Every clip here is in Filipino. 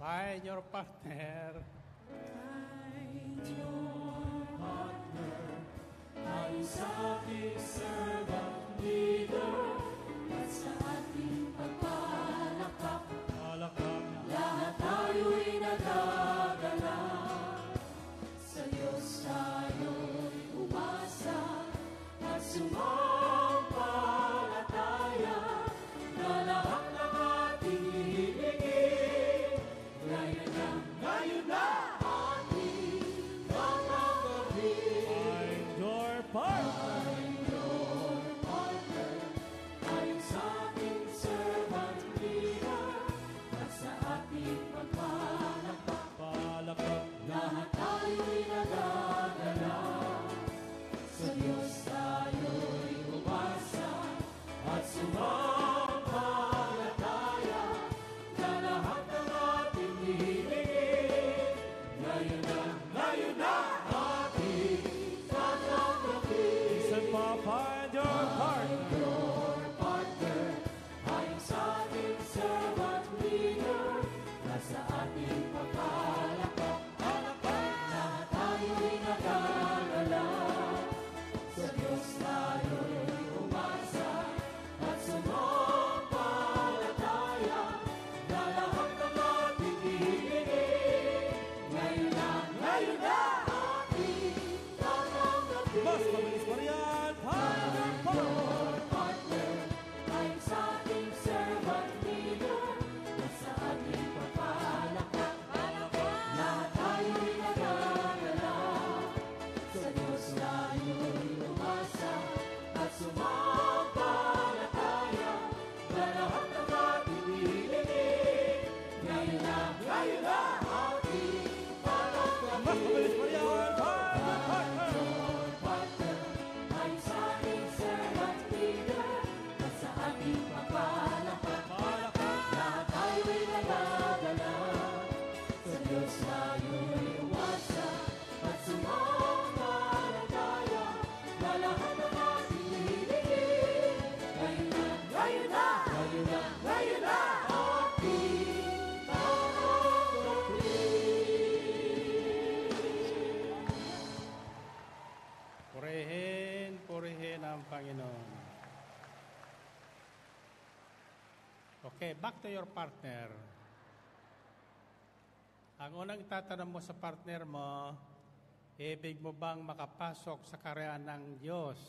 Find your partner. Find your partner. Tayo sa ating servant leader. At sa ating pagpalakpak, lahat tayo'y nagagala. Sa Diyos tayo'y umasa at sumampalataya na lahat ng ating hihingin. Ngayon na ating tatanggapin. Find your partner. Find your partner. Ayon sa ating servant leader at sa ating pagpalakpak, lahat tayo'y nagagala. Sa Diyos tayo'y umasa at sumampalataya na lahat ng ating hihingin. Ngayon na ating tatanggapin. Listen pa, find your partner. Your partner, ayon sa ating servant leader, nasa ating pagpalakpak, lahat tayo'y nagagala. Sa Diyos tayo'y umasa at sumampalataya na lahat ng ating hihingin. Ngayon na ating tatanggapin. Mas mabilis pa riyan. Find your partner. Your partner, ayon sa ating servant leader, nasa ating pagpalakpak, lahat tayo'y nagagala. Sa Diyos tayo'y umasa at sumampalataya na lahat ng ating hihingin. Ngayon na ating tatanggapin. Mas mabilis pa riyan. Find your partner. Your partner, ayon sa ating servant leader, nasa ating pagpalakpak, lahat tayo'y nagagala. Sa Diyos tayo'y umasa at sumampalataya na lahat ng ating hihingin. Ngayon na ating tatanggapin. Purihin ang Panginoon. Okay, back to your partner. Ang unang itatanong mo sa partner mo, ibig mo bang makapasok sa karayaan ng Diyos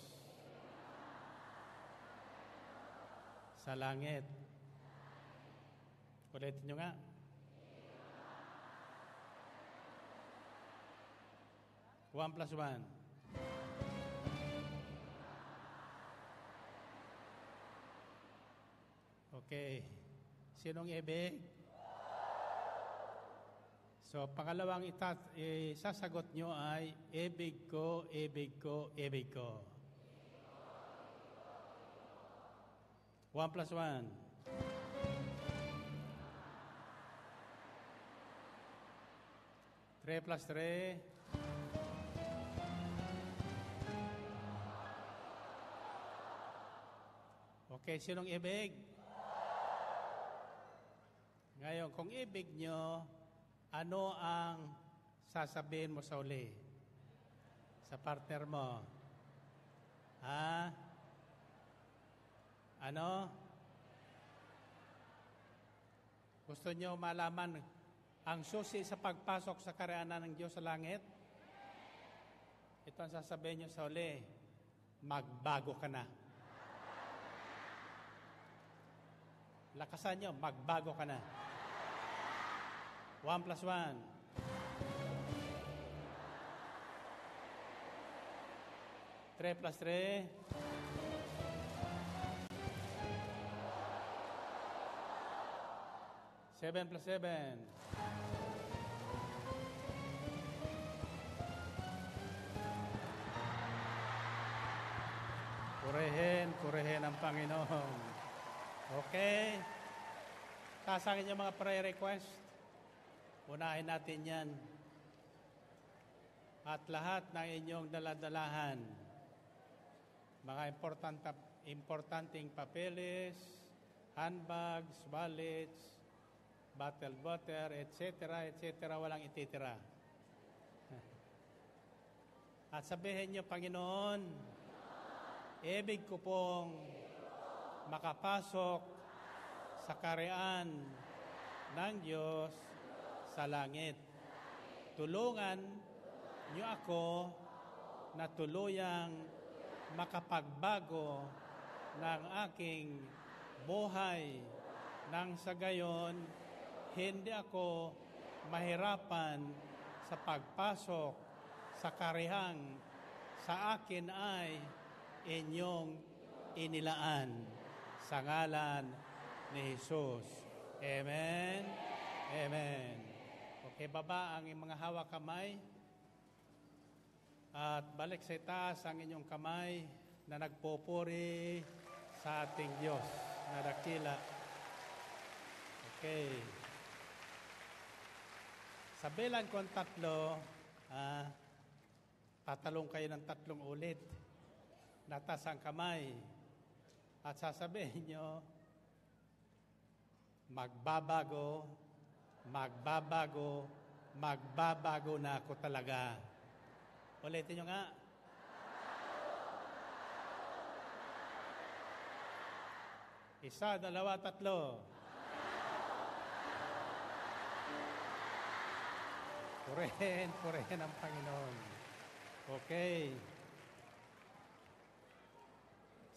sa langit? Ulitin nyo nga. One plus one. Okay. Sinong ibig? So, pangalawang isasagot nyo ay, ibig ko, ibig ko, ibig ko. 1 plus 1. 3 plus 3. Okay, sinong ibig? Ngayon, kung ibig nyo, ano ang sasabihin mo sa uli? Sa partner mo? Ha? Ano? Gusto nyo malaman ang susi sa pagpasok sa karayaan ng Diyos sa langit? Ito ang sasabihin nyo sa uli. Magbago ka na. Lakasan nyo, magbago ka na. 1 plus 1. 3 plus 3. 7 plus 7. Purihin ang Panginoon. Okay? Kasangin yung mga prayer request. Unahin natin yan. At lahat ng inyong daladalahan, mga importanteng papeles, handbags, wallets, bottled water, etc., etc., walang ititira. At sabihin niyo, Panginoon, ibig ko pong makapasok sa kaharian ng Diyos sa langit. Tulungan niyo ako na tuluyang makapagbago ng aking buhay nang sa gayon hindi ako mahirapan sa pagpasok sa karihang sa akin ay inyong inilaan sa ngalan ni Jesus. Amen. Amen. Okay, baba ang mga hawak kamay. At balik sa itaas ang inyong kamay na nagpupuri sa ating Diyos na dakila. Okay. Sa bilang kong 3, tatalong kayo ng 3 ulit. Natas ang kamay. At sasabihin nyo, magbabago, magbabago, magbabago na ako talaga. Ulitin nyo nga. Isa, dalawa, 3. Purihin ang Panginoon. Okay.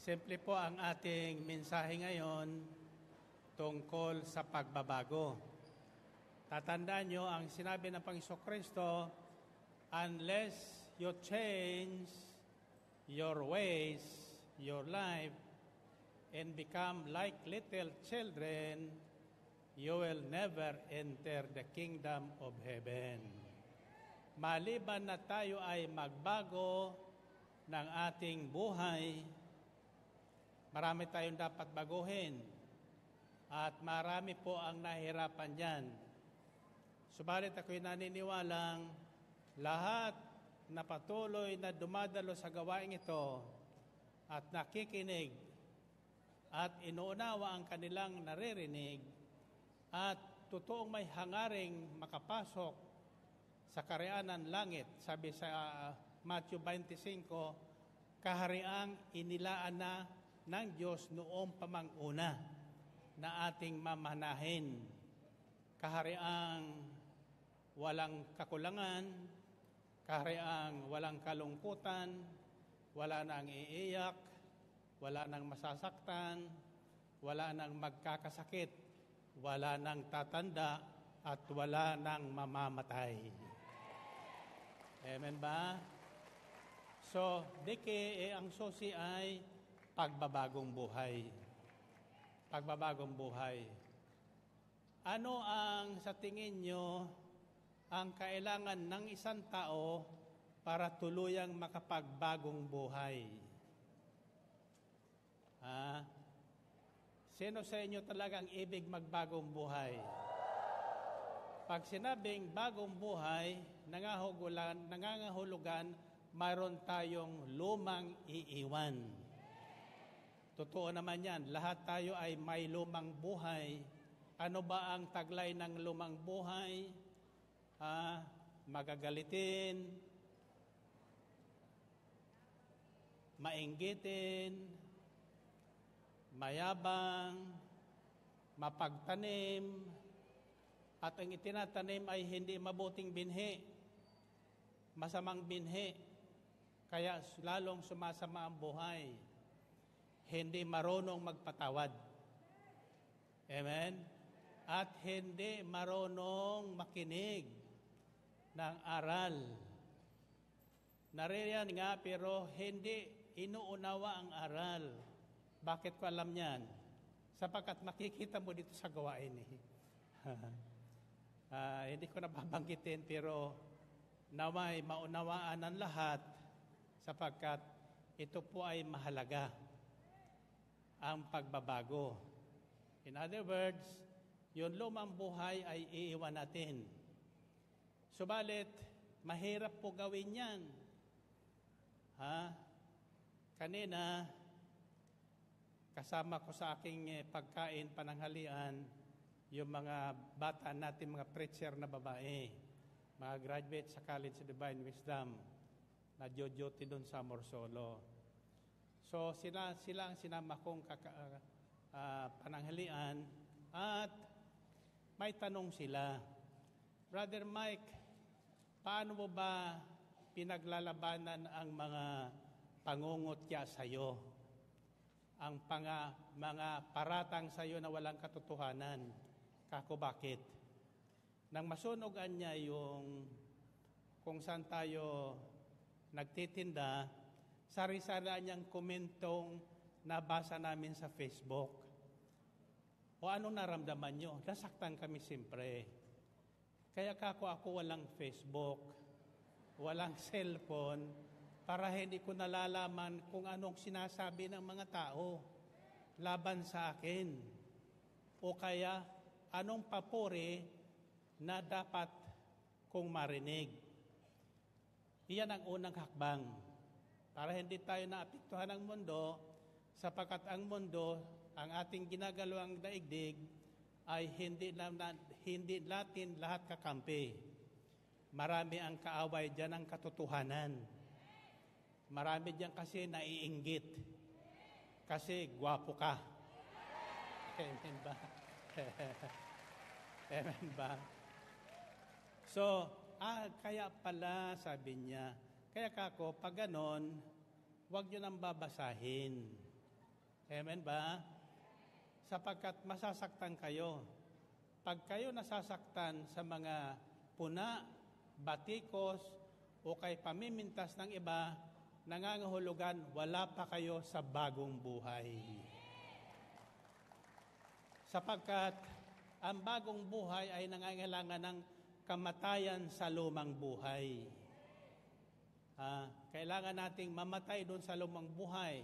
Simple po ang ating mensahe ngayon tungkol sa pagbabago. Tatandaan nyo ang sinabi ng Panginoon Kristo, unless you change your ways, your life, and become like little children, you will never enter the kingdom of heaven. Maliban na tayo ay magbago ng ating buhay, marami tayong dapat baguhin at marami po ang nahihirapan dyan. Subalit ako'y naniniwalang lahat na patuloy na dumadalo sa gawaing ito at nakikinig at inuunawa ang kanilang naririnig at totoong may hangaring makapasok sa kaharian ng langit. Sabi sa Matthew 25, kahariang inilaan na ng Diyos noong pamanguna na ating mamanahin. Kahariang walang kakulangan, kahariang walang kalungkutan, wala nang iiyak, wala nang masasaktan, wala nang magkakasakit, wala nang tatanda, at wala nang mamamatay. Amen ba? So, ang susi ay pagbabagong buhay. Pagbabagong buhay. Ano ang sa tingin nyo ang kailangan ng isang tao para tuluyang makapagbagong buhay? Sino sa inyo talagang ibig magbagong buhay? Pag sinabing bagong buhay, nangangahulugan, mayroon tayong lumang iiwan. Totoo naman yan, lahat tayo ay may lumang buhay. Ano ba ang taglay ng lumang buhay? Magagalitin, mainggitin, mayabang, mapagtanim, at ang itinatanim ay hindi mabuting binhi, masamang binhi, kaya lalong sumasama ang buhay. Hindi marunong magpatawad. Amen? At hindi marunong makinig ng aral. Naririyan nga pero hindi inuunawa ang aral. Bakit ko alam yan? Sapagkat makikita mo dito sa gawain hindi ko nababanggitin pero naway maunawaan ng lahat sapagkat ito po ay mahalaga ang pagbabago. In other words, yung lumang buhay ay iiwan natin. Subalit, mahirap po gawin yan. Kanina, kasama ko sa aking pagkain pananghalian, yung mga bata natin, mga preacher na babae, mga graduate sa College of Divine Wisdom, na duty doon sa Morsolo. So sila ang sinama kong pananghalian at may tanong sila, Brother Mike, paano mo ba pinaglalabanan ang mga pangungutya sa iyo? Ang mga paratang sa iyo na walang katotohanan. Kako bakit? Nang masunogan niya yung kung saan tayo nagtitinda, sari-sari niyang komentong nabasa namin sa Facebook. O anong naramdaman nyo? Nasaktan kami siyempre. Kaya ako walang Facebook, walang cellphone, para hindi ko nalalaman kung anong sinasabi ng mga tao laban sa akin. O kaya anong papuri na dapat kong marinig. Iyan ang unang hakbang para hindi tayo naapektuhan ng mundo, sapagkat ang mundo, ang ating ginagalawang daigdig, ay hindi natin lahat kakampi. Marami ang kaaway dyan ng katotohanan. Marami dyan kasi naiinggit. Kasi gwapo ka. Amen ba? Amen ba? So, kaya pala, sabi niya, kaya kako, pag ganon, huwag nyo nang babasahin. Amen ba? Sapagkat masasaktan kayo. Pag kayo nasasaktan sa mga puna, batikos, o kay pamimintas ng iba, nangangahulugan, wala pa kayo sa bagong buhay. Sapagkat ang bagong buhay ay nangangailangan ng kamatayan sa lumang buhay. Kailangan nating mamatay doon sa lumang buhay.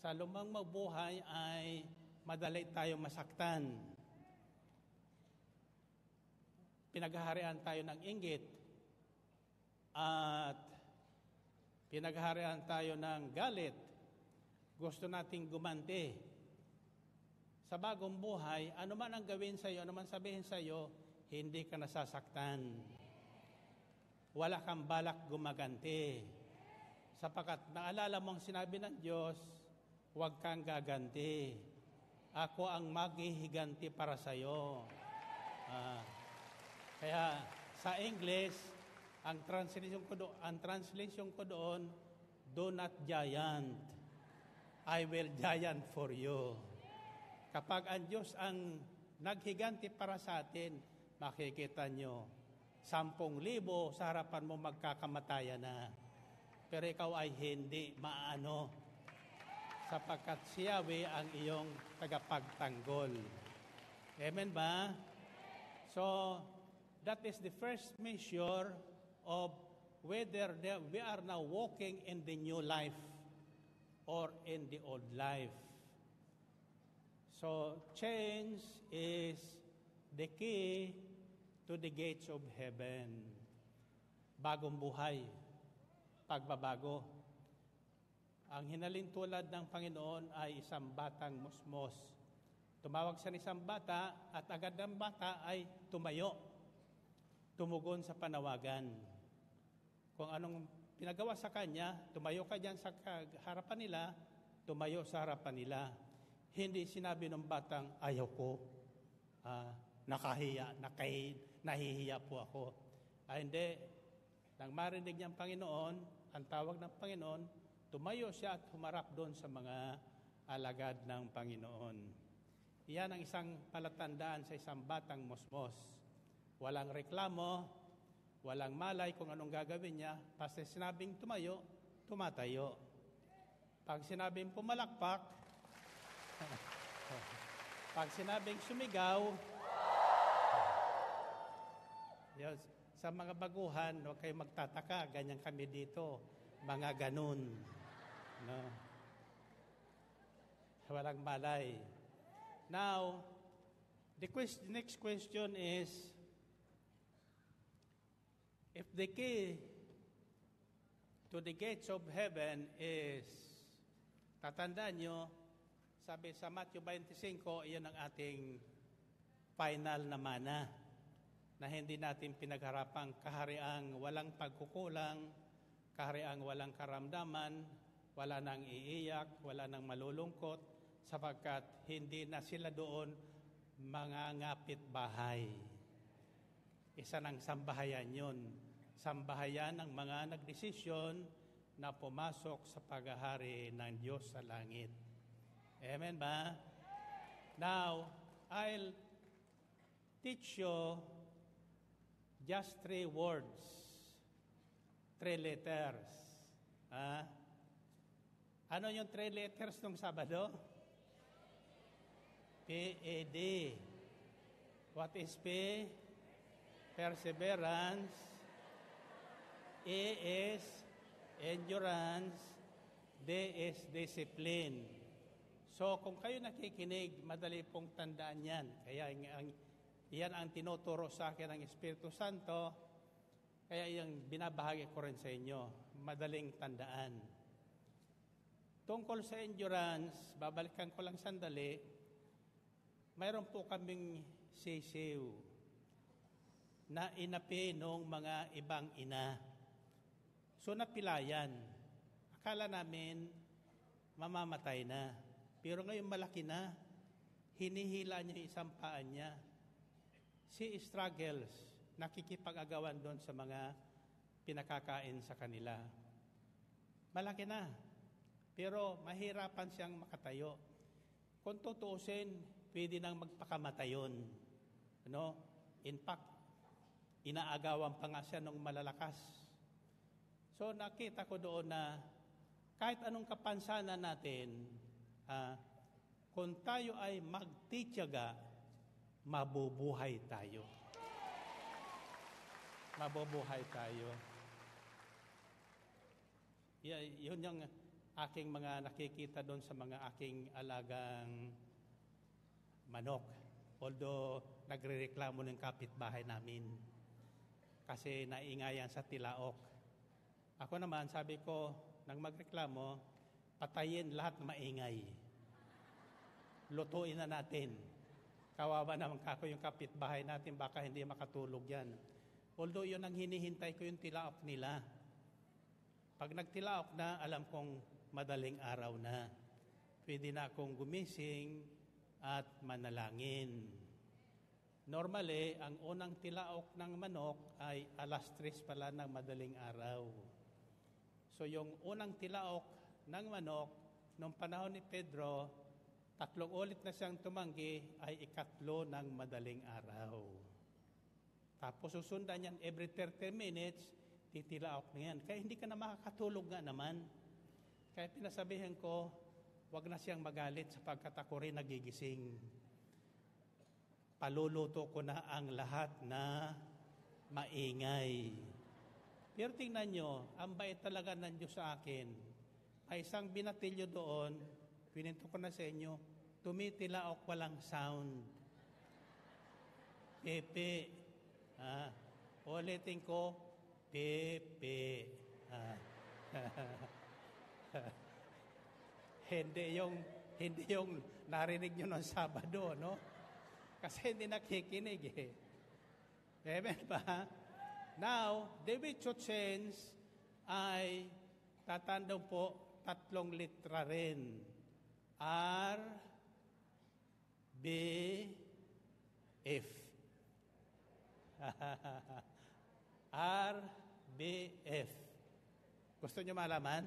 Sa lumang buhay ay madali tayong masaktan. Pinaghaharian tayo ng inggit at pinaghaharian tayo ng galit. Gusto nating gumanti. Sa bagong buhay, ano man ang gawin sa iyo, ano man sabihin sa iyo, hindi ka nasasaktan. Wala kang balak gumaganti. Sapagkat naalala mong sinabi ng Diyos, huwag kang gaganti. Ako ang maghihiganti para sa iyo. Kaya sa English, ang translation ko doon, do not giant. I will giant for you. Kapag ang Diyos ang naghiganti para sa atin, makikita nyo, 10,000 sa harapan mo magkakamatayan na. Pero ikaw ay hindi maano, sapagkat si Yahweh ang iyong tagapagtanggol. Amen ba? So, that is the first measure of whether we are now walking in the new life or in the old life. So, change is the key to the gates of heaven. Bagong buhay, pagbabago. Ang hinalintulad ng Panginoon ay isang batang musmos. Tumawag siya ng isang bata at agad ng bata ay tumayo. Tumugon sa panawagan. Kung anong pinagawa sa kanya, tumayo ka dyan sa harapan nila, tumayo sa harapan nila. Hindi sinabi ng batang, ayaw ko, nakahiya, nahihiya po ako. Hindi. Nang marinig niyang Panginoon, ang tawag ng Panginoon, tumayo siya at humarap doon sa mga alagad ng Panginoon. Iyan ang isang palatandaan sa isang batang musmos. Walang reklamo, walang malay kung anong gagawin niya. Basta sinabing tumayo, tumatayo. Pag sinabing pumalakpak, pag sinabing sumigaw, yun, sa mga baguhan, huwag kayo magtataka, ganyan kami dito, mga ganun. No? Walang malay. Now, the next question is, if the key to the gates of heaven is, tatandaan nyo, sabi sa Matthew 25, iyan ang ating final na mana na hindi natin pinagharapang kahariang walang pagkukulang, kahariang walang karamdaman, wala nang iiyak, wala nang malulungkot, sapagkat hindi na sila doon mga ngapit bahay. Isa ng sambahayan yun. Sambahayan ng mga nagdesisyon na pumasok sa paghahari ng Diyos sa langit. Amen ba? Now, I'll teach you just 3 words, 3 letters. Ano yung 3 letters nung Sabado? P-A-D. What is P? Perseverance. A is endurance. D is discipline. So kung kayo nakikinig, madali pong tandaan yan. Kaya yan ang tinuturo sa akin ng Espiritu Santo. Kaya yung binabahagi ko rin sa inyo. Madaling tandaan. Tungkol sa endurance, babalikan ko lang sandali. Mayroon po kaming sisiw na inapi noong mga ibang ina. So napilayan. Akala namin mamamatay na. Pero ngayon malaki na. Hinihila niya isang paan niya. She struggles. Nakikipag-agawan doon sa mga pinakakain sa kanila. Malaki na. Pero mahirapan siyang makatayo. Kung tutuusin, pwede nang magpakamatayon. In fact, inaagawan pa nga siya ng malalakas. So nakita ko doon na kahit anong kapansanan natin, kung tayo ay magtitiyaga, mabubuhay tayo. Mabubuhay tayo. Yun yung aking mga nakikita doon sa mga aking alagang manok. Although nagrereklamo ng kapitbahay namin kasi naingayan sa tilaok. Ako naman, sabi ko, nang magreklamo, patayin lahat na maingay. Lutuin na natin. Kawawa naman kako yung kapitbahay natin, baka hindi makatulog yan. Although yun ang hinihintay ko yung tilaok nila. Pag nagtilaok na, alam kong madaling araw na. Pwede na akong gumising at manalangin. Normally, ang unang tilaok ng manok ay 3:00 pala ng madaling araw. So yung unang tilaok ng manok, nung panahon ni Pedro, 3 ulit na siyang tumanggi, ay 4 ng madaling araw. Tapos susundan yan, every 30 minutes, titilaok na yan. Kaya hindi ka na makakatulog nga naman. Kaya pinasabihan ko, wag na siyang magalit sapagkat ako rin nagigising. Paluluto ko na ang lahat na maingay. Pero tingnan nyo, ang bait talaga ng Diyos sa akin. Ay isang binatilyo doon, pininto ko na sa inyo, tumitilaok walang sound. Pepe. Ulitin ko, Pepe. Hindi yung narinig nyo ng Sabado, no? Kasi hindi nakikinig eh. Amen ba? Now, David Chuchens ay tatandong po 3 litra rin. R, B, F. R, B, F. Gusto nyo malaman?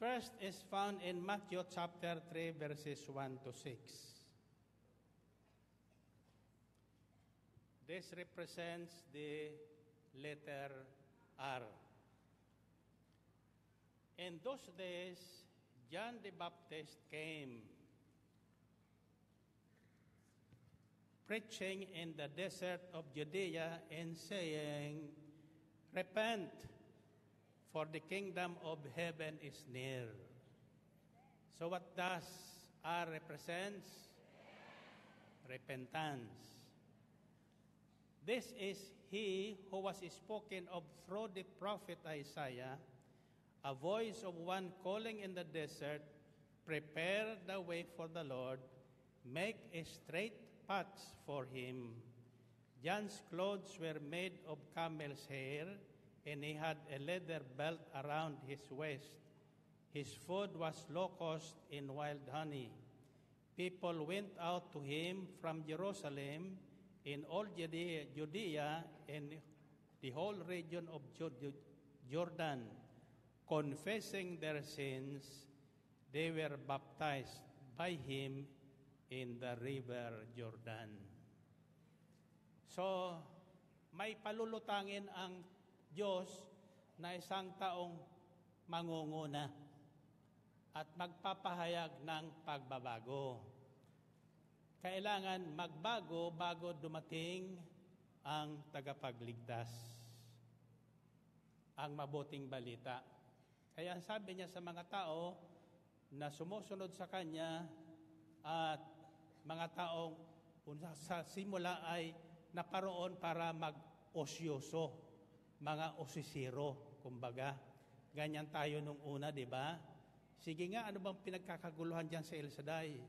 First is found in Matthew chapter 3, verses 1 to 6. This represents the letter R. In those days, John the Baptist came, preaching in the desert of Judea and saying, "Repent, for the kingdom of heaven is near." So what does R represents? Repentance. This is he who was spoken of through the prophet Isaiah a voice of one calling in the desert, prepare the way for the Lord, make a straight paths for him. John's clothes were made of camel's hair, and he had a leather belt around his waist. His food was locust and wild honey. People went out to him from Jerusalem, in all Judea and the whole region of Jordan, confessing their sins. They were baptized by him in the river Jordan. So, may palulutangin ang Diyos na isang taong mangunguna at magpapahayag ng pagbabago. Kailangan magbago bago dumating ang tagapagligtas, ang mabuting balita. Kaya sabi niya sa mga tao na sumusunod sa Kanya at mga taong sa simula ay naparoon para mag-osyoso, mga osisiro, kumbaga. Ganyan tayo nung una, di ba? Sige nga, ano bang pinagkakaguluhan dyan sa El Shaddai?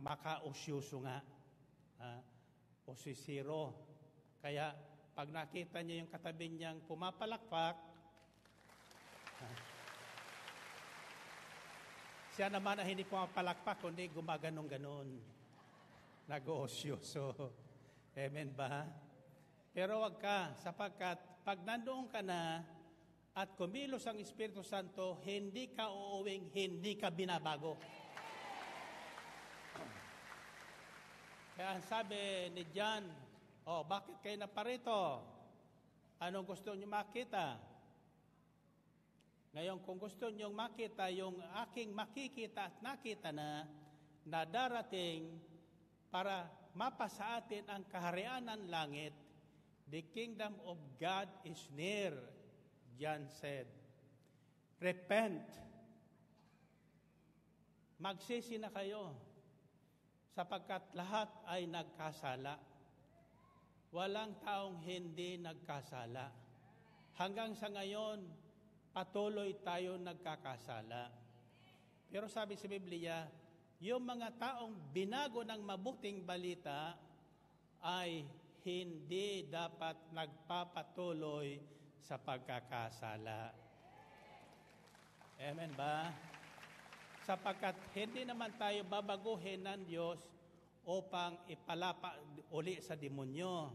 Maka-osyoso nga. Osisiro. Kaya, pag nakita niya yung katabi niyang pumapalakpak, siya naman ay hindi pumapalakpak, kundi gumaganong-ganon. Nag-osyoso. Amen ba? Pero wag ka, sapagkat pag nandoon ka na at kumilos ang Espiritu Santo, hindi ka uuwing, hindi ka binabago. Kaya ang sabi ni John, bakit kayo naparito? Anong gusto niyo makita? Ngayon, kung gusto niyo makita yung aking makikita at nakita na darating para mapasa atin ang kaharian ng langit, the kingdom of God is near, John said. Repent. Magsisi na kayo, sapagkat lahat ay nagkasala. Walang taong hindi nagkasala. Hanggang sa ngayon, patuloy tayo nagkakasala. Pero sabi sa Biblia, yung mga taong binago ng mabuting balita ay hindi dapat nagpapatuloy sa pagkakasala. Amen ba? Sapagkat hindi naman tayo babaguhin ng Diyos upang ipalapa uli sa demonyo.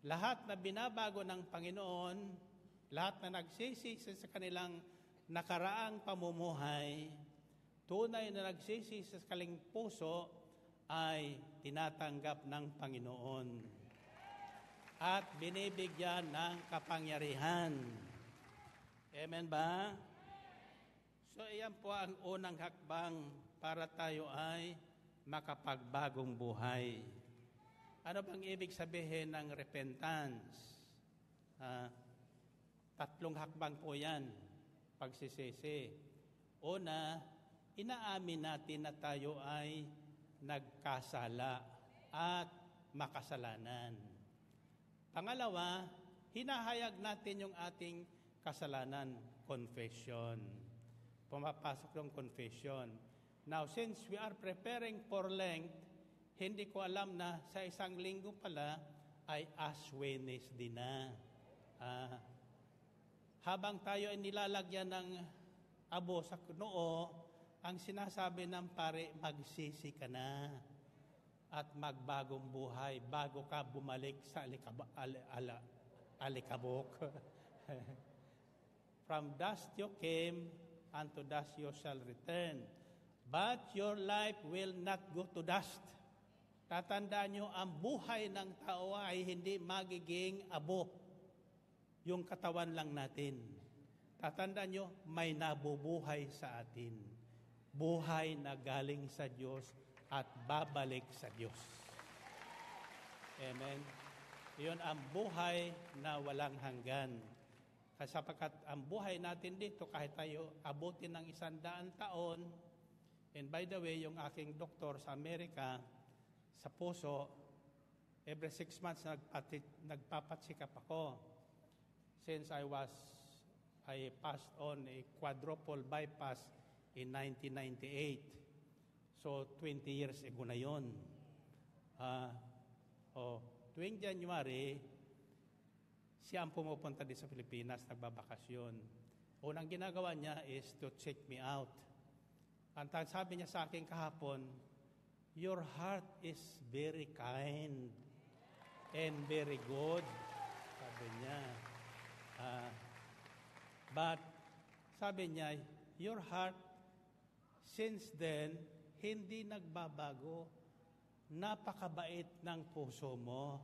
Lahat na binabago ng Panginoon, lahat na nagsisisi sa kanilang nakaraang pamumuhay, tunay na nagsisi sa kaling puso ay tinatanggap ng Panginoon at binibigyan ng kapangyarihan. Amen ba? So, iyan po ang unang hakbang para tayo ay makapagbagong buhay. Ano bang ibig sabihin ng repentance? 3 hakbang po yan, pagsisisi. Una, inaamin natin na tayo ay nagkasala at makasalanan. Pangalawa, hinahayag natin yung ating kasalanan, confession. Pumapasok yung confession. Now, since we are preparing for Lent, hindi ko alam na sa isang linggo pala ay Ash Wednesday na. Habang tayo ay nilalagyan ng abo sa noo, ang sinasabi ng pare, magsisi ka na at magbagong buhay bago ka bumalik sa alikabok. From dust you came, unto dust you shall return. But your life will not go to dust. Tatandaan nyo, ang buhay ng tao ay hindi magiging abo. Yung katawan lang natin. Tatandaan nyo, may nabubuhay sa atin. Buhay na galing sa Diyos at babalik sa Diyos. Amen. Iyon ang buhay na walang hanggan. Sapagkat ang buhay natin dito, kahit tayo abutin ng 100 taon, and by the way, yung aking doktor sa Amerika, sa puso, every 6 months nagpapatsikap ako. Since I I passed on a quadruple bypass in 1998. So, 20 years ago na yun. Tuwing January, siya ang pumupunta din sa Pilipinas, nagbabakasyon. Unang ginagawa niya is to check me out. Ang sabi niya sa akin kahapon, your heart is very kind and very good. Sabi niya. But sabi niya, your heart, since then, hindi nagbabago. Napakabait ng puso mo.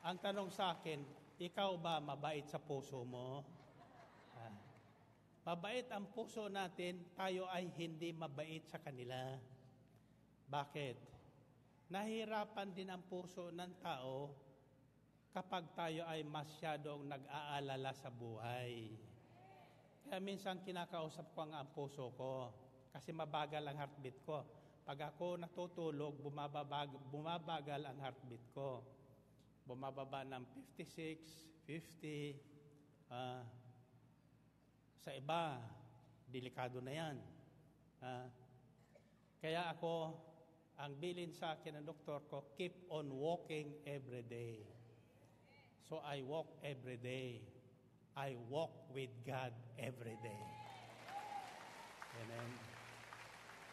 Ang tanong sa akin, ikaw ba mabait sa puso mo? Mabait ang puso natin, tayo ay hindi mabait sa kanila. Bakit? Nahirapan din ang puso ng tao kapag tayo ay masyadong nag-aalala sa buhay. Kaya minsan kinakausap ko ang puso ko kasi mabagal ang heartbeat ko. Pag ako natutulog, bumabagal ang heartbeat ko. Bumababa ng 56, 50. Sa iba, delikado na yan. Kaya ako, ang bilin sa akin ng doktor ko, keep on walking every day. So I walk every day. I walk with God every day. Amen.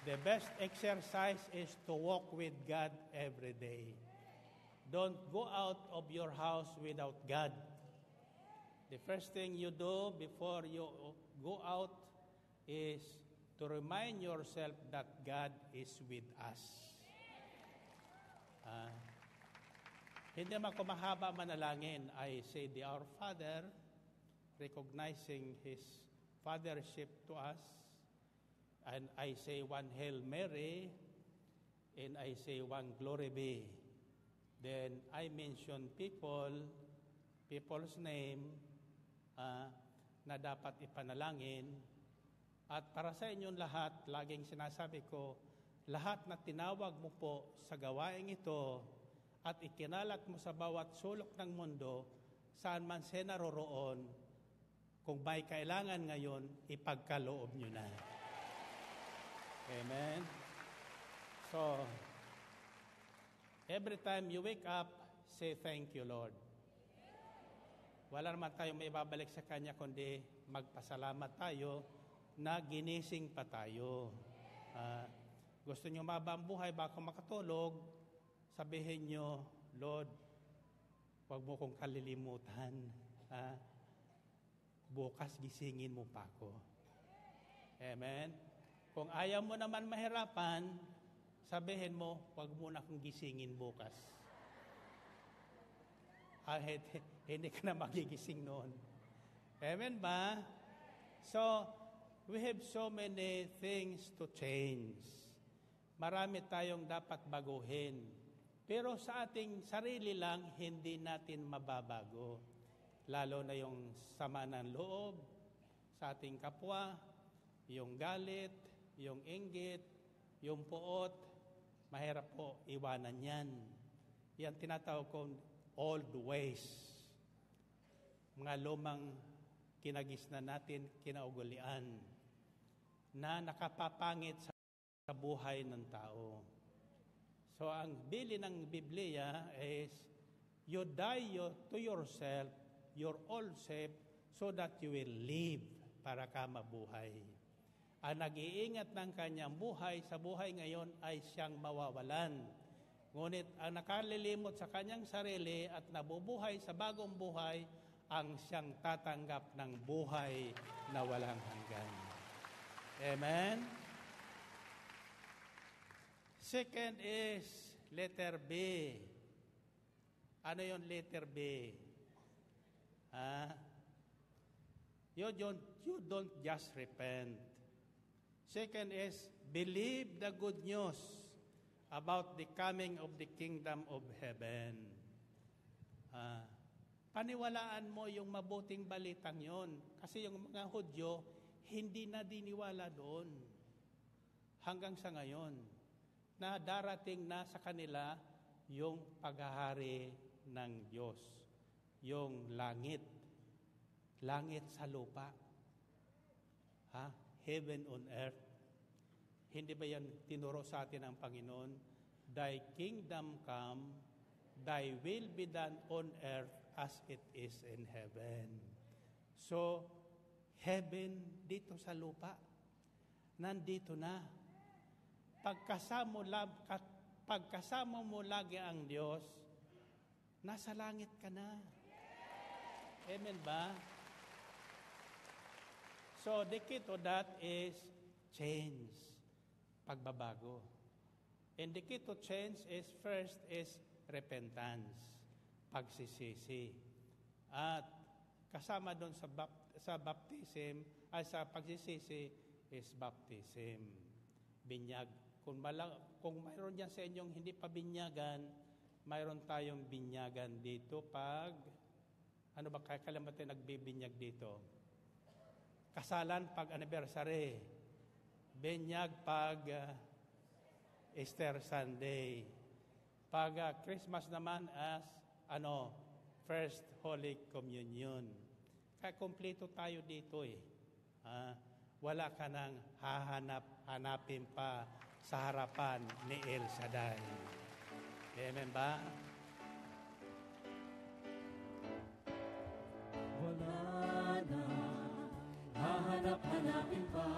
The best exercise is to walk with God every day. Don't go out of your house without God. The first thing you do before you go out is to remind yourself that God is with us. Hindi man ko mahaba manalangin, I say the Our Father, recognizing His fathership to us. And I say one Hail Mary, and I say one Glory be. Then I mention people's name na dapat ipanalangin. At para sa inyong lahat, laging sinasabi ko, lahat na tinawag mo po sa gawaing ito at ikinalat mo sa bawat sulok ng mundo, saan man siya naroroon, kung may kailangan ngayon, ipagkaloob nyo na. Amen? So, every time you wake up, say, thank you, Lord. Wala naman tayong may babalik sa Kanya, kundi magpasalamat tayo na ginising pa tayo. Gusto nyo mabang buhay bago makatulog, sabihin nyo, Lord, huwag mo kong kalilimutan. Bukas gisingin mo pa ako. Amen? Kung ayaw mo naman mahirapan, sabihin mo, huwag mo na akong gisingin bukas. Hindi ka na magigising noon. Amen ba? So, we have so many things to change. Marami tayong dapat baguhin. Pero sa ating sarili lang, hindi natin mababago. Lalo na yung sama ng loob sa ating kapwa, yung galit, yung inggit, yung puot, mahirap po iwanan yan. Yan tinatawag kong old ways. Mga lumang kinagisnan natin, kinaugulian, na nakapapangit sa buhay ng tao. So, ang bilin ng Biblia is, you die to yourself, your old self, so that you will live para ka mabuhay. Ang nag-iingat ng kanyang buhay sa buhay ngayon ay siyang mawawalan. Ngunit ang nakalilimot sa kanyang sarili at nabubuhay sa bagong buhay, ang siyang tatanggap ng buhay na walang hanggan. Amen? Second is letter B. Ano yung letter B? You don't just repent. Second is, believe the good news about the coming of the kingdom of heaven. Paniwalaan mo yung mabuting balitang yon. Kasi yung mga Hudyo, hindi na diniwala doon. Hanggang sa ngayon, na darating na sa kanila yung paghahari ng Diyos, yung langit. langit sa lupa. Ha? Heaven on earth. Hindi ba yan tinuro sa atin ang Panginoon? Thy kingdom come, thy will be done on earth as it is in heaven. So, heaven dito sa lupa, nandito na. Pagkasama mo lagi ang Diyos, nasa langit ka na. Amen ba? So, the key to that is change, pagbabago. And the key to change is first is repentance, pagsisisi. At kasama doon sa baptism, ay sa pagsisisi is baptism, binyag. Kung mayroon dyan sa inyong hindi pa binyagan, mayroon tayong binyagan dito pag, ano ba kailan nagbibinyag dito? Kasalan pag anniversary, binyag pag Easter Sunday. Pag Christmas naman as First Holy Communion. Kaya kompleto tayo dito eh. Wala ka nang hanapin pa sa harapan ni El Shaddai. Amen ba? Wala na, hahanap-hanapin pa,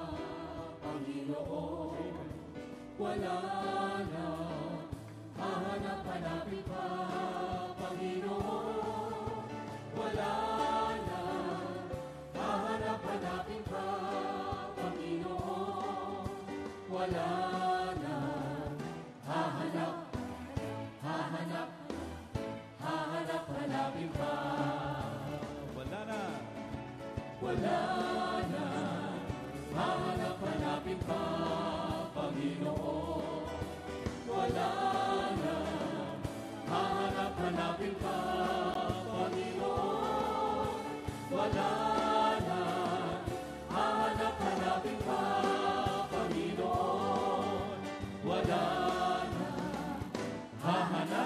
Panginoon. Wala na, hahanap-hanapin pa, Panginoon. Wala na, hahanap-hanapin pa, Panginoon. Wala na, hahanap-hanapin pa. Wala na. Wala na, hahanap-hanapin pa, Panginoon. Wala na, hahanap-hanapin pa, Panginoon. Wala na, hahanap-hanapin pa, Panginoon. Wala na, Hahanap.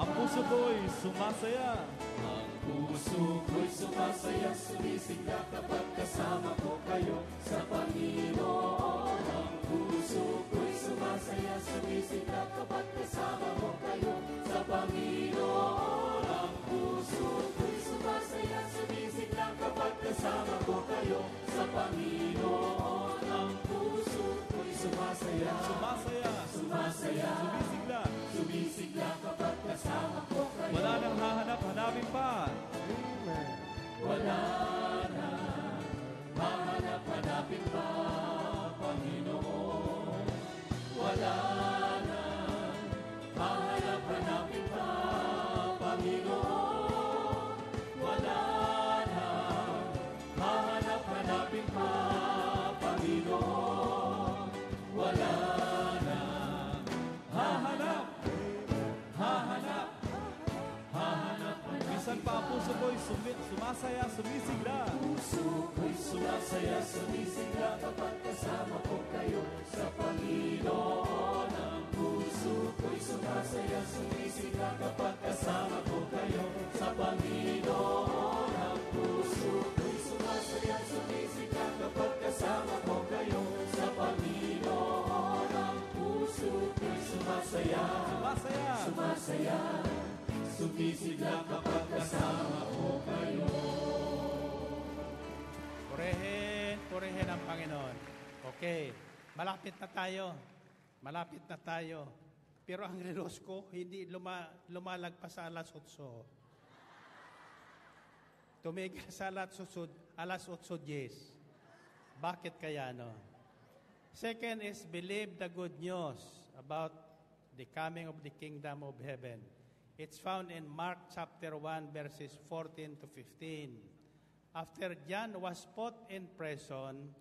Ang puso ko'y sumasaya. Ang puso ko'y sumasaya, sumisigla kapag kasama ko kayo sa Panginoon. Ang puso ko'y sumasaya, sumisigla kapag kasama ko kayo sa Panginoon. Ang puso ko'y sumasaya, sumisigla kapag kasama ko kayo sa Panginoon. Ang puso ko'y sumasaya, Sumasaya. Sumisigla. sumisigla kapag kasama ko kayo. Wala nang hahanap-hanapin pa. Wala na, hahanap-hanapin pa, Panginoon. Wala na, hahanap-hanapin pa, Panginoon. Wala na, hahanap-hanapin pa, Panginoon. Wala na, Minsan pa ang puso ko'y sumasaya, sumisigla. puso ko'y sumasaya, sumisigla kapag kasama ko kayo sa Panginoon. Ang puso ko'y sumasaya, sumisigla kapag kasama ko kayo sa Panginoon. Ang puso ko'y sumasaya, sumisigla kapag kasama ko kayo sa Panginoon. Ang puso ko'y sumasaya, sumasaya, sumisigla kapag kasama ko kayo. Purihin ang Panginoon. Okay, malapit na tayo. Pero ang relos ko, hindi lumalagpas sa alas 8. Tumigil sa alas 8:10. Bakit kaya no? Second is believe the good news about the coming of the kingdom of heaven. It's found in Mark chapter 1 verses 14 to 15. After John was put in prison,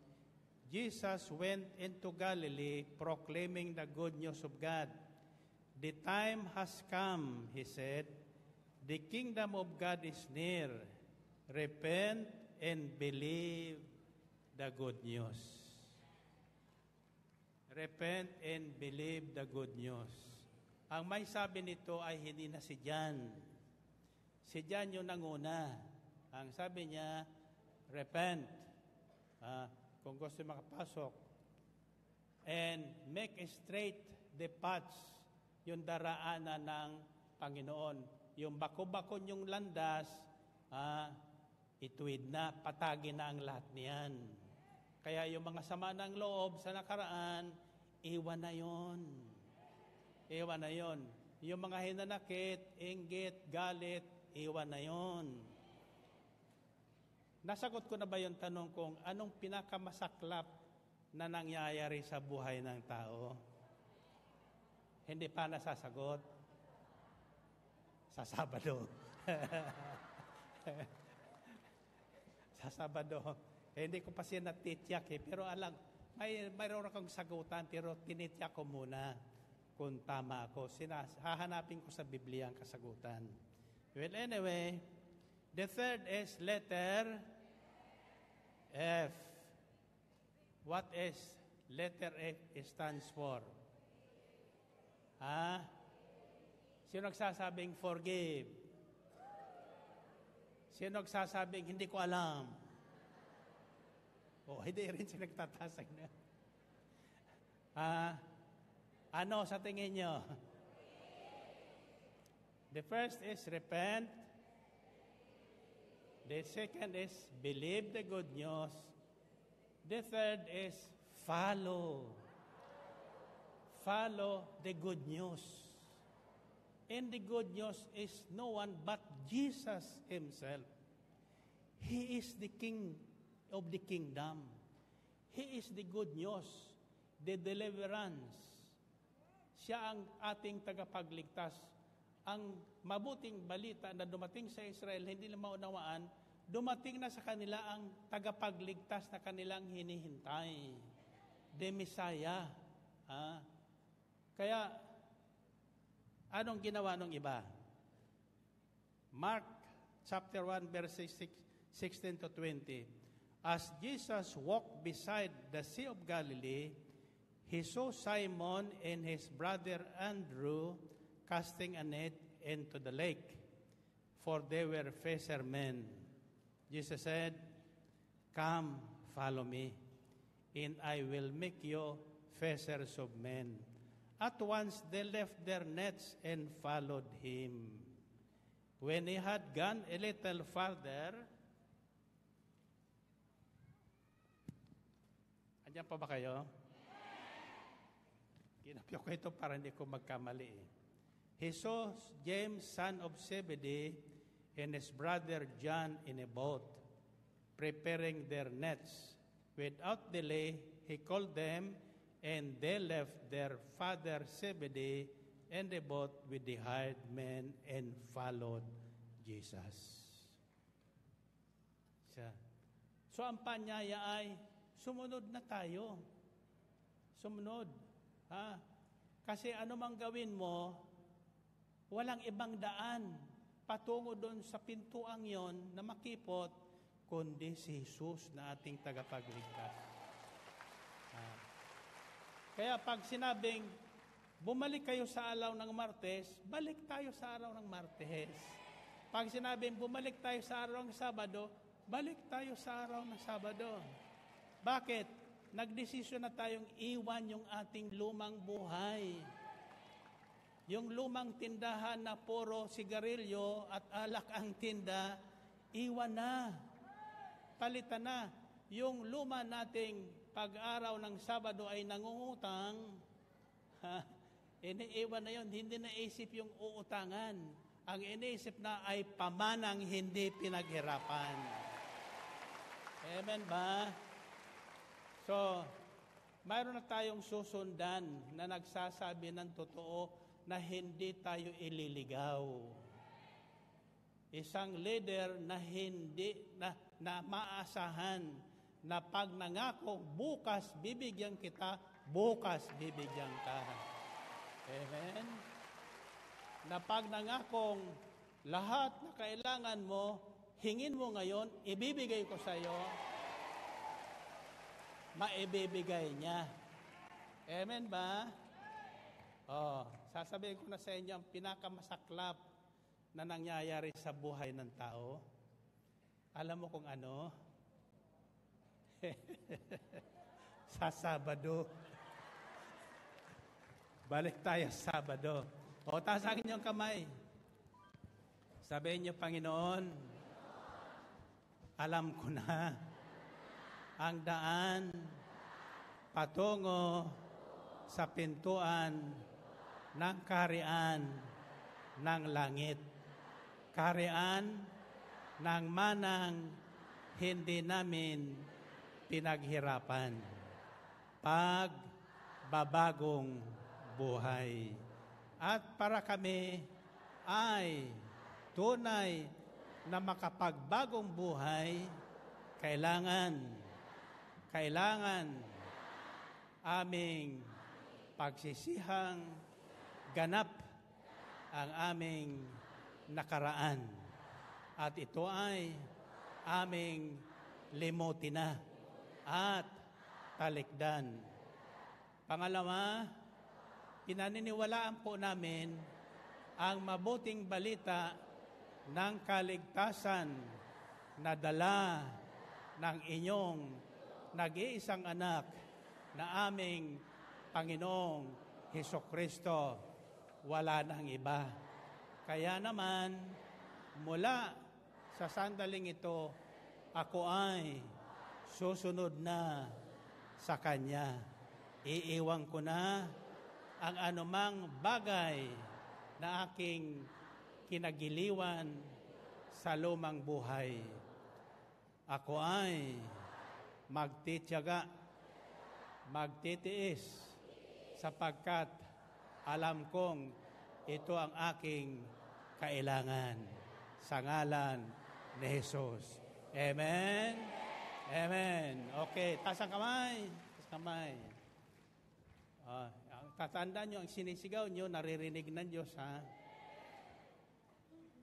Jesus went into Galilee proclaiming the good news of God. The time has come, he said. The kingdom of God is near. Repent and believe the good news. Repent and believe the good news. Ang may sabi nito ay hindi na si John. Si John yung nanguna. Ang sabi niya, repent. Kung gusto makapasok. And make straight the paths, yung daraanan ng Panginoon. Yung bako-bakon yung landas, ituwid na, patagin na ang lahat niyan. Kaya yung mga sama ng loob sa nakaraan, iwan na yon. Iwan na yon. Yung mga hinanakit, inggit, galit, iwan na yon. Nasagot ko na ba yung tanong kung anong pinakamasaklap na nangyayari sa buhay ng tao? Hindi pa nasasagot. Sa Sabado. Sa Sabado. Hindi ko pa siya natityak pero alam, mayroon akong sagutan pero tinityak ko muna kung tama ako. Hahanapin ko sa Biblia ang kasagutan. Well, anyway, the third is letter F. What is letter F stands for? Sino nagsasabing forgive? Sino nagsasabing hindi ko alam? Hindi rin siya nagtatasag na. Ano sa tingin nyo? The first is repent. The second is believe the good news. The third is follow. Follow the good news. And the good news is no one but Jesus Himself. He is the King of the kingdom. He is the good news, the deliverance. Siya ang ating tagapagligtas. Ang mabuting balita na dumating sa Israel, hindi na maunawaan, dumating na sa kanila ang tagapagligtas na kanilang hinihintay. The Messiah. Kaya, anong ginawa ng iba? Mark chapter 1 verses 16 to 20. As Jesus walked beside the Sea of Galilee, He saw Simon and his brother Andrew casting a net into the lake, for they were fishermen. Jesus said, "Come, follow me, and I will make you fishers of men." At once they left their nets and followed Him. When He had gone a little farther, andyan pa ba kayo? Kinapyo ko ito para hindi ko magkamali. He saw James, son of Zebedee, and his brother John in a boat, preparing their nets. Without delay, He called them, and they left their father Zebedee and the boat with the hired men and followed Jesus. So ang panyaya ay, sumunod na tayo. Sumunod. Kasi anumang gawin mo, walang ibang daan patungo doon sa pintuang yon na makipot, kundi si Jesus na ating tagapagligtas. Kaya pag sinabing, bumalik kayo sa araw ng Martes, balik tayo sa araw ng Martes. Pag sinabing, bumalik tayo sa araw ng Sabado, balik tayo sa araw ng Sabado. Bakit? Nagdesisyon na tayong iwan yung ating lumang buhay. Yung lumang tindahan na puro sigarilyo at alak ang tinda, iwan na. Palitan na. Yung luma nating pag-araw ng Sabado ay nangungutang, iniiwan na yun, hindi naisip yung uutangan. Ang iniisip na ay pamanang hindi pinaghirapan. Amen ba? So, mayroon na tayong susundan na nagsasabi ng totoo na hindi tayo ililigaw. Isang leader na hindi, na maasahan, na pag nangako, bukas bibigyan kita, bukas bibigyan ka. Amen? Na pag nangakong lahat na kailangan mo, hingin mo ngayon, ibibigay ko sa iyo, maibibigay niya. Amen ba? Sasabihin ko na sa inyo ang pinakamasaklap na nangyayari sa buhay ng tao? Alam mo kung ano? Sa Sabado. Balik tayo sa Sabado. O, taas ang inyong kamay. Sabihin niyo, Panginoon, alam ko na ang daan patungo sa pintuan ng kaharian ng langit. Kaharian ng manang hindi namin pinaghirapan. Pagbabagong buhay. At para kami ay tunay na makapagbagong buhay, kailangan aming pagsisihang ganap ang aming nakaraan. At ito ay aming limutin na at talikdan. Pangalawa, pinaniniwalaan po namin ang mabuting balita ng kaligtasan na dala ng inyong nag-iisang anak na aming Panginoong Hesukristo. Wala nang iba. Kaya naman, mula sa sandaling ito, ako ay susunod na sa Kanya. Iiwan ko na ang anumang bagay na aking kinagiliwan sa lumang buhay. Ako ay magtitiyaga, magtitiis, sapagkat alam kong ito ang aking kailangan sa ngalan ni Jesus. Amen? Amen. Okay, taas ang kamay. Taas ang kamay. Tatandaan nyo, ang sinisigaw nyo, naririnig ng Diyos, ha?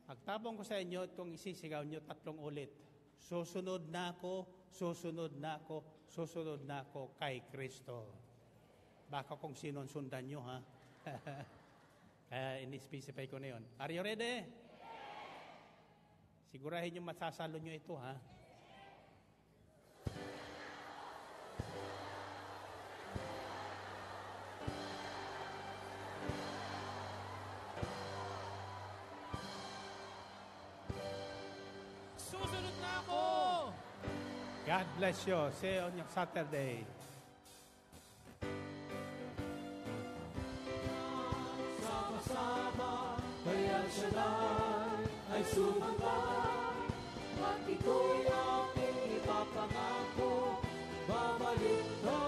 Pagtabong ko sa inyo, itong isisigaw nyo 3 ulit. Susunod na ako, susunod na ako, susunod na ako kay Kristo. Baka kung sinunsundan nyo, ha? Kaya in-specify ko na yun. Are you ready? Sigurahin nyo masasalo nyo ito, ha? Susunod na ako! God bless you. See you on your Saturday. Sama-sama, kaya siya ay sumamba. At ito'y aking ipapangako, babalik na